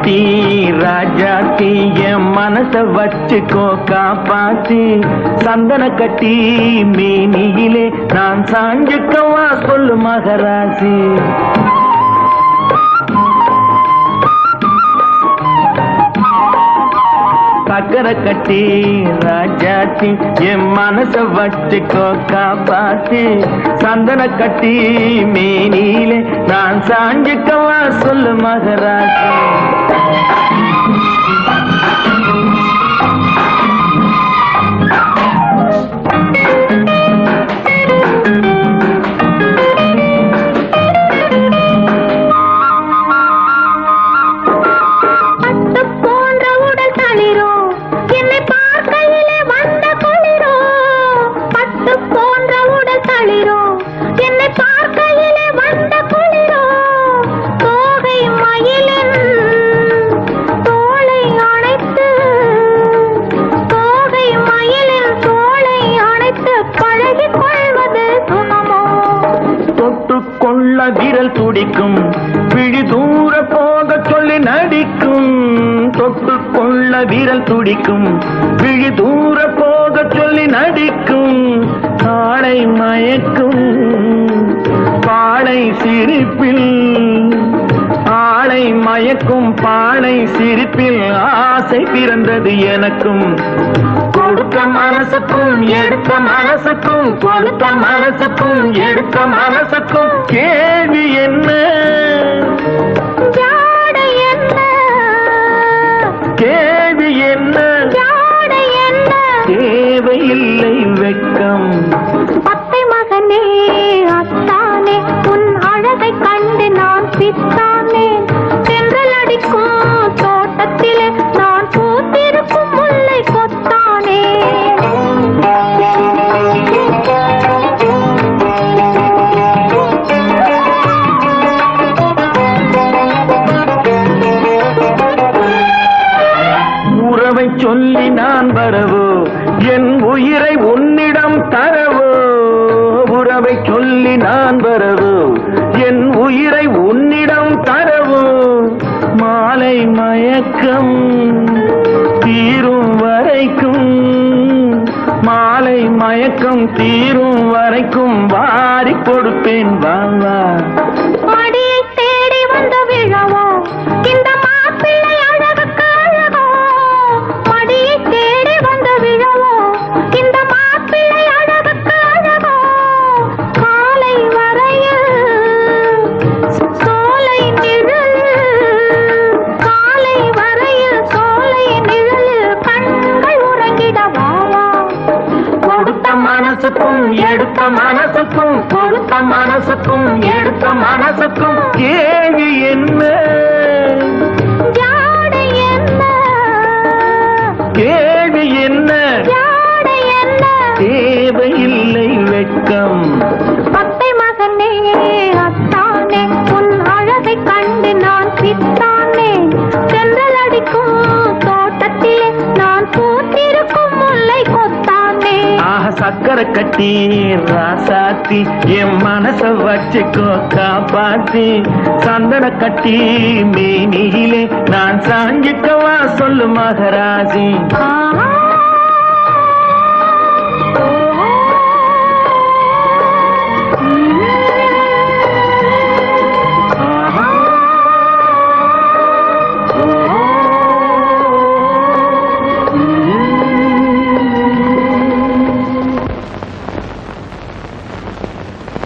கட்டி ராஜாத்தி என் மனச வச்சுக்கோ காப்பாத்தி சந்தன கட்டி மேனியிலே நான் சாஞ்சுக்கவா சொல்லு மகராசி. சக்கரை கட்டி ராஜாத்தி என் மனச வச்சுக்கோ காப்பாத்தி சந்தன கட்டி மேனியிலே நான் சாஞ்சுக்கவா சொல்லு மகராசி. விரல் துடிக்கும் விழி தூர போக சொல்லி நடிக்கும். தொட்டுக்கொள்ள விரல் துடிக்கும் விழி தூர போக சொல்லி நடிக்கும். காளை மயக்கும் பாளை சிரிப்பில் ஆளை மயக்கும் பாளை சிரிப்பில் ஆசை பிறந்தது எனக்கும். கொடுத்த மனசுக்கும் எடுத்த மனசுக்கும் கொடுத்த மனசுக்கும் எடுத்த மனசுக்கும் கேள்வி என்ன கேள்வி என்ன தேவையில்லை வெட்கம். அத்தை மகனே அத்தானே உன் அழகை கண்டு நான் பித்தானே. தென்றல் அடிக்கும் தோட்டத்திலே நான் பூத்திருக்கும் முல்லை கொத்தானே. உறவை சொல்லி நான் வரவோ என் உயிரை உன்னிடம் தரவோ. உறவை சொல்லி நான் வரவோ என் உயிரை உன்னிடம் தரவோ. மாலை மயக்கம் தீரும் வரைக்கும் மாலை மயக்கம் தீரும் வரைக்கும் வாரி கொடுப்பேன் வாவா. மடியை தேடி வந்த விழவோ இந்த மாப்பிள்ளை அழகுக்கு அழகோ. மடியை தேடி வந்த விழவோ இந்த மாப்பிள்ளை அழகுக்கு அழகோ. காலை வரையில் சோலை நிழல் காலை வரையில் சோலை நிழலில் கண்கள் உறங்கிடவாவா. கொடுத்த மனசுக்கும் எடுத்த மனசுக்கும் கொடுத்த மனசுக்கும் எடுத்த மனசுக்கும் கேள்வி என்ன கேள்வி என்ன தேவையில்லை வெட்கம். அத்தை மகனே அத்தானே உன் அழகை கண்டு நான் பித்தானே. தென்றல் அடிக்கும் தோட்டத்திலே நான் பூத்திருக்கும் முல்லை கொத்தானே. ஆஹா சக்கரை கட்டி ராசாத்தி என் மனச வச்சுக்கோ காப்பாத்தி சந்தன கட்டி மேனியிலே நான் சாஞ்சிக்கவா சொல்லு மகராசி.